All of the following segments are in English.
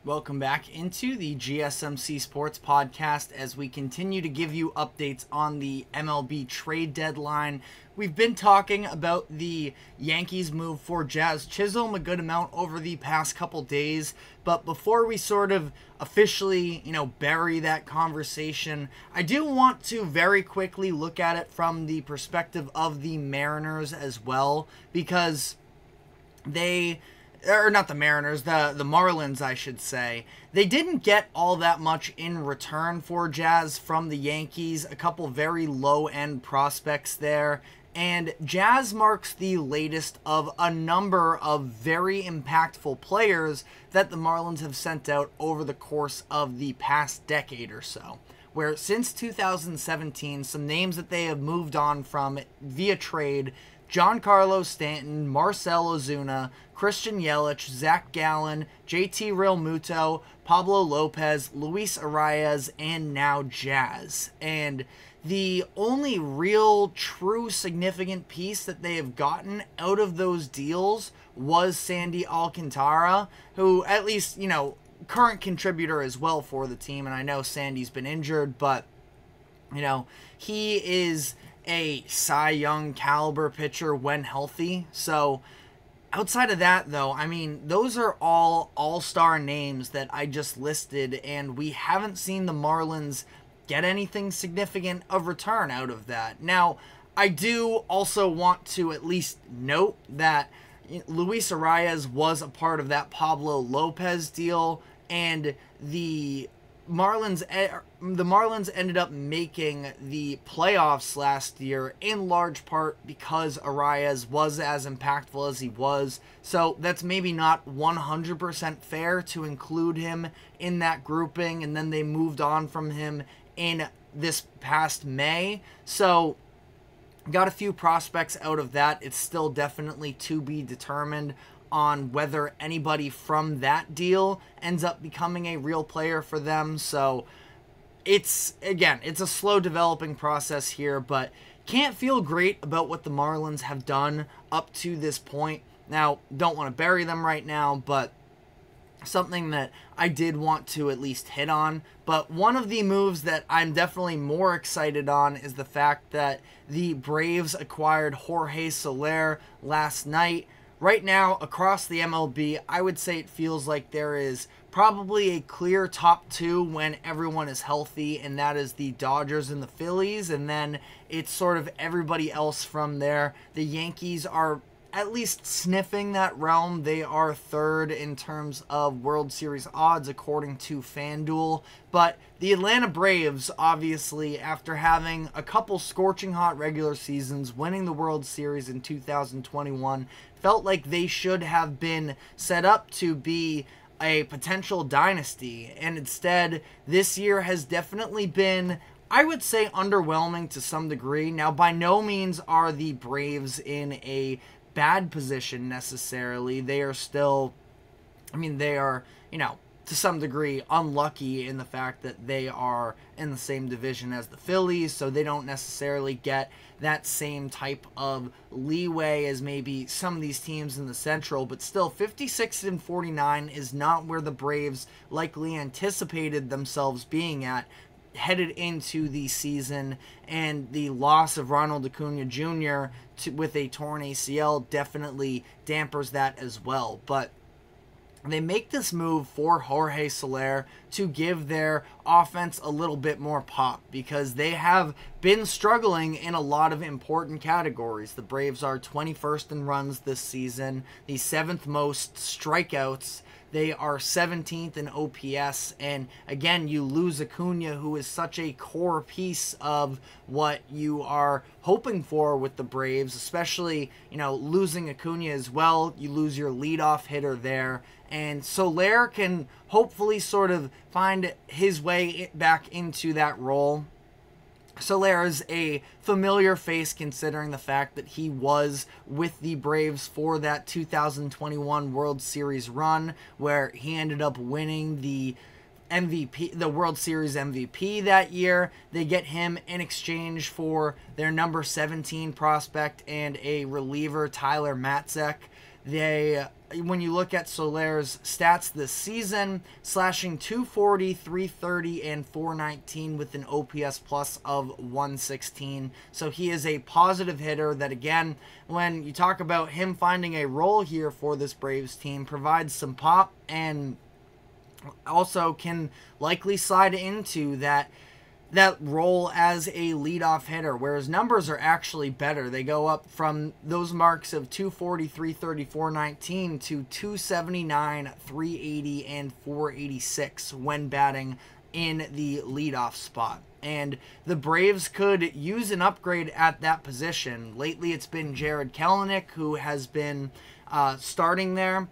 Welcome back into the GSMC Sports Podcast as we continue to give you updates on the MLB trade deadline. We've been talking about the Yankees move for Jazz Chisholm a good amount over the past couple days, but before we sort of officially, bury that conversation, I do want to very quickly look at it from the perspective of the Mariners as well, because not the Mariners, the Marlins, I should say. They didn't get all that much in return for Jazz from the Yankees. A couple very low-end prospects there. And Jazz marks the latest of a number of very impactful players that the Marlins have sent out over the course of the past decade or so. Where since 2017, some names that they have moved on from via trade: Giancarlo Stanton, Marcell Ozuna, Christian Yelich, Zach Gallen, JT Realmuto, Pablo Lopez, Luis Arias, and now Jazz. And the only real, true, significant piece that they have gotten out of those deals was Sandy Alcantara, who at least, current contributor as well for the team. And I know Sandy's been injured, but, he is a Cy Young caliber pitcher when healthy. So outside of that, though, those are all all-star names that I just listed, and we haven't seen the Marlins get anything significant of return out of that. Now, I do also want to at least note that Luis Arias was a part of that Pablo Lopez deal, and the Marlins ended up making the playoffs last year in large part because Arias was as impactful as he was. So that's maybe not 100% fair to include him in that grouping, and then they moved on from him in this past May. So got a few prospects out of that. It's still definitely to be determined on whether anybody from that deal ends up becoming a real player for them. So it's a slow developing process here, but can't feel great about what the Marlins have done up to this point. Now, don't want to bury them right now, but something that I did want to at least hit on. But one of the moves that I'm definitely more excited on is the fact that the Braves acquired Jorge Soler last night. Right now, across the MLB, I would say it feels like there is probably a clear top two when everyone is healthy, and that is the Dodgers and the Phillies, and then it's sort of everybody else from there. The Yankees are at least sniffing that realm. They are third in terms of World Series odds, according to FanDuel. But the Atlanta Braves, obviously, after having a couple scorching hot regular seasons, winning the World Series in 2021, felt like they should have been set up to be a potential dynasty. And instead, this year has definitely been, I would say, underwhelming to some degree. Now, by no means are the Braves in a bad position necessarily. They are still, they are, to some degree unlucky in the fact that they are in the same division as the Phillies, so they don't necessarily get that same type of leeway as maybe some of these teams in the Central, but still 56-49 is not where the Braves likely anticipated themselves being at headed into the season, and the loss of Ronald Acuna Jr. With a torn ACL definitely dampers that as well. But they make this move for Jorge Soler to give their offense a little bit more pop, because they have been struggling in a lot of important categories. The Braves are 21st in runs this season, the 7th most strikeouts. They are 17th in OPS, and again, you lose Acuna, who is such a core piece of what you are hoping for with the Braves, especially, losing Acuna as well. You lose your leadoff hitter there, and Soler can hopefully sort of find his way back into that role. Soler is a familiar face considering the fact that he was with the Braves for that 2021 World Series run, where he ended up winning the World Series MVP that year. They get him in exchange for their number 17 prospect and a reliever, Tyler Matzek. They when you look at Soler's stats this season, slashing 240, 330, and 419 with an OPS plus of 116. So he is a positive hitter that, again, when you talk about him finding a role here for this Braves team, provides some pop and also can likely slide into that role as a leadoff hitter, where his numbers are actually better. They go up from those marks of 240, 330, 419 to 279, 380, and 486 when batting in the leadoff spot. And the Braves could use an upgrade at that position. Lately, it's been Jarred Kelenic who has been starting there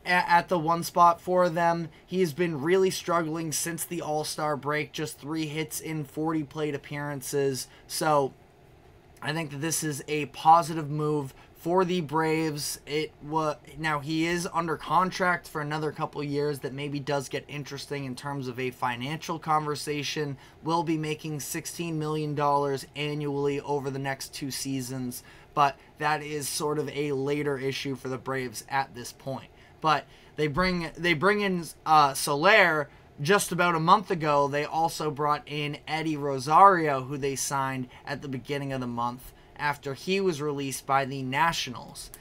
at the one spot for them. He has been really struggling since the All-Star break, just 3 hits in 40 plate appearances. So I think that this is a positive move for the Braves. Now he is under contract for another couple years. That maybe does get interesting in terms of a financial conversation. Will be making $16 million annually over the next 2 seasons, but that is sort of a later issue for the Braves at this point. But they bring in Soler. Just about a month ago, they also brought in Eddie Rosario, who they signed at the beginning of the month after he was released by the Nationals.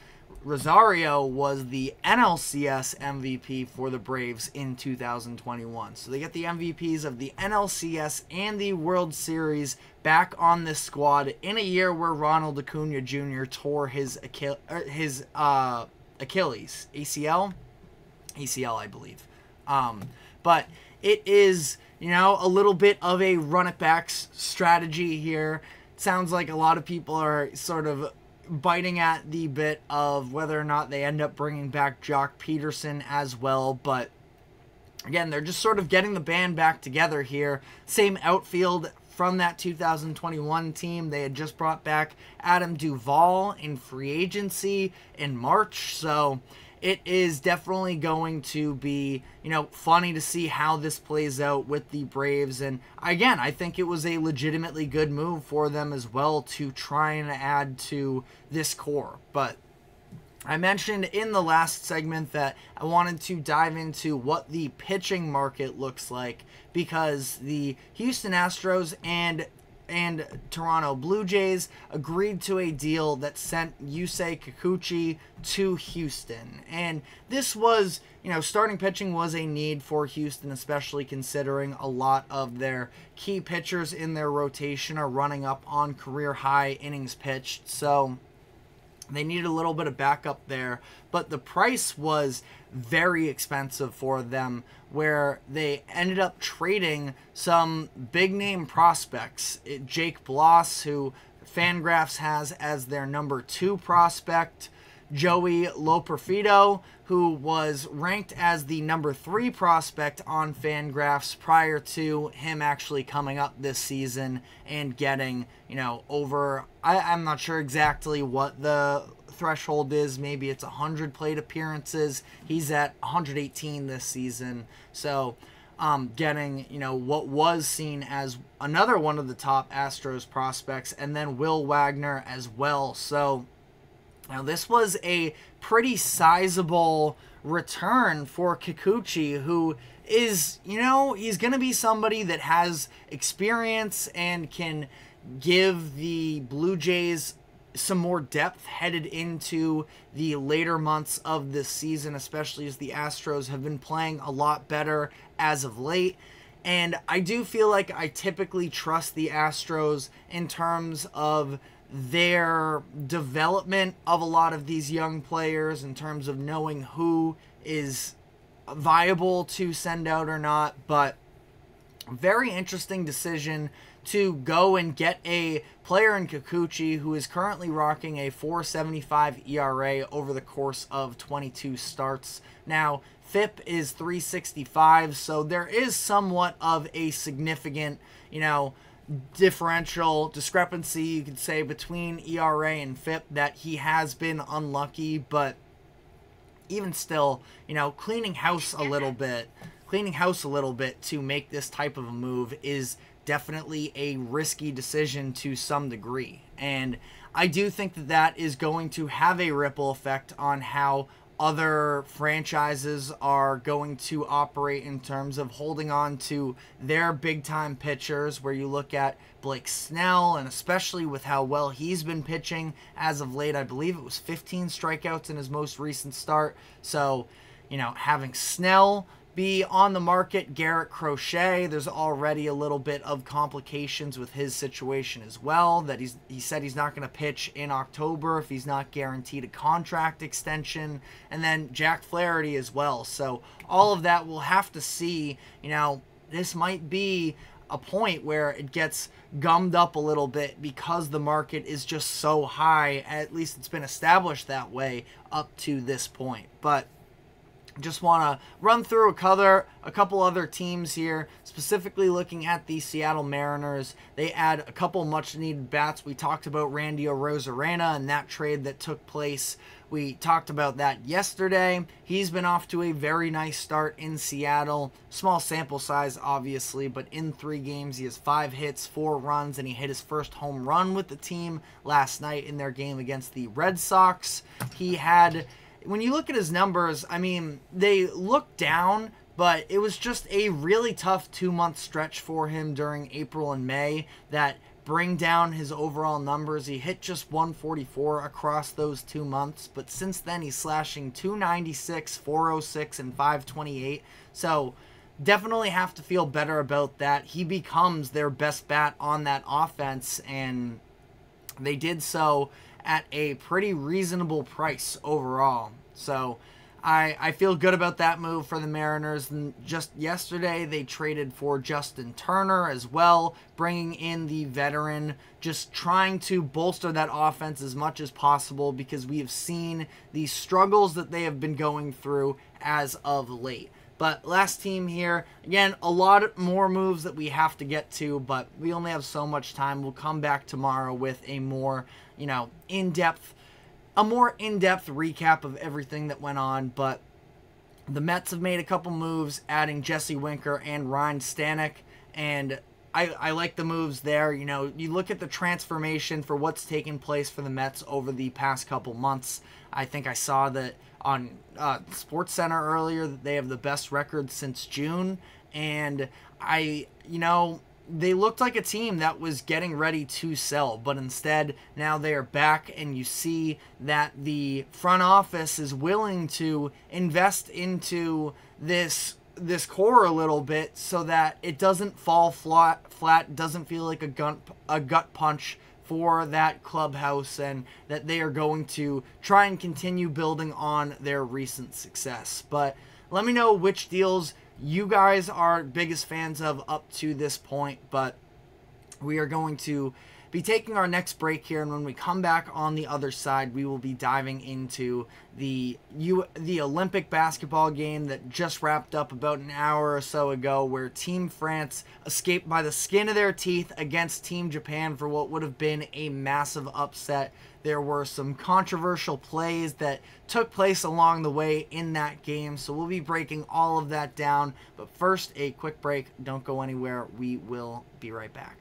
Rosario was the NLCS MVP for the Braves in 2021. So they get the MVPs of the NLCS and the World Series back on this squad in a year where Ronald Acuna Jr. tore his Achilles, ACL, I believe. But it is, a little bit of a run-it-back strategy here. It sounds like a lot of people are sort of biting at the bit of whether or not they end up bringing back Jock Peterson as well. But again, they're just sort of getting the band back together here. Same outfield from that 2021 team. They had just brought back Adam Duvall in free agency in March. So it is definitely going to be, funny to see how this plays out with the Braves. And again, I think it was a legitimately good move for them as well to try and add to this core. But I mentioned in the last segment that I wanted to dive into what the pitching market looks like, because the Houston Astros and Toronto Blue Jays agreed to a deal that sent Yusei Kikuchi to Houston. And this was, starting pitching was a need for Houston, especially considering a lot of their key pitchers in their rotation are running up on career high innings pitched. So they needed a little bit of backup there, but the price was very expensive for them, where they ended up trading some big-name prospects. Jake Bloss, who Fangraphs has as their number 2 prospect, Joey Loperfido, who was ranked as the number 3 prospect on Fangraphs prior to him actually coming up this season and getting, over, I'm not sure exactly what the threshold is. Maybe it's 100 plate appearances. He's at 118 this season. So getting, what was seen as another one of the top Astros prospects, and then Will Wagner as well. So now this was a pretty sizable return for Kikuchi, who is, he's going to be somebody that has experience and can give the Blue Jays some more depth headed into the later months of this season, especially as the Astros have been playing a lot better as of late. And I do feel like I typically trust the Astros in terms of their development of a lot of these young players, in terms of knowing who is viable to send out or not. But very interesting decision to go and get a player in Kikuchi who is currently rocking a 4.75 ERA over the course of 22 starts. Now, FIP is 3.65, so there is somewhat of a significant, differential discrepancy, you could say, between ERA and FIP, that he has been unlucky. But even still, cleaning house a little bit to make this type of a move is definitely a risky decision to some degree. And I do think that that is going to have a ripple effect on how other franchises are going to operate in terms of holding on to their big-time pitchers, where you look at Blake Snell, and especially with how well he's been pitching as of late. I believe it was 15 strikeouts in his most recent start. So, having Snell be on the market, Garrett Crochet, there's already a little bit of complications with his situation as well, that he said he's not going to pitch in October if he's not guaranteed a contract extension, and then Jack Flaherty as well. So all of that, we'll have to see. This might be a point where it gets gummed up a little bit because the market is just so high. At least it's been established that way up to this point. But just want to run through a couple other teams here, specifically looking at the Seattle Mariners. They add a couple much-needed bats. We talked about Randy Arozarena and that trade that took place. We talked about that yesterday. He's been off to a very nice start in Seattle. Small sample size, obviously, but in 3 games, he has 5 hits, 4 runs, and he hit his first home run with the team last night in their game against the Red Sox. When you look at his numbers, they look down, but it was just a really tough 2-month stretch for him during April and May that bring down his overall numbers. He hit just 144 across those 2 months, but since then he's slashing 296, 406, and 528. So definitely have to feel better about that. He becomes their best bat on that offense, and they did so at a pretty reasonable price overall. So I feel good about that move for the Mariners. And just yesterday, they traded for Justin Turner as well, bringing in the veteran, just trying to bolster that offense as much as possible, because we have seen the struggles that they have been going through as of late. But last team here, again, a lot more moves that we have to get to, but we only have so much time. We'll come back tomorrow with a more, in-depth recap of everything that went on. But the Mets have made a couple moves, adding Jesse Winker and Ryan Stanek, and I like the moves there. You look at the transformation for what's taken place for the Mets over the past couple months. I think I saw that on Sports Center earlier that they have the best record since June, and they looked like a team that was getting ready to sell, but instead now they are back, and you see that the front office is willing to invest into this core a little bit so that it doesn't fall flat, doesn't feel like a gut punch for that clubhouse, and that they are going to try and continue building on their recent success. But let me know which deals you guys are biggest fans of up to this point. But we are going to be taking our next break here, and when we come back on the other side, we will be diving into the Olympic basketball game that just wrapped up about an hour or so ago, where Team France escaped by the skin of their teeth against Team Japan for what would have been a massive upset. There were some controversial plays that took place along the way in that game, so we'll be breaking all of that down. But first, a quick break. Don't go anywhere. We will be right back.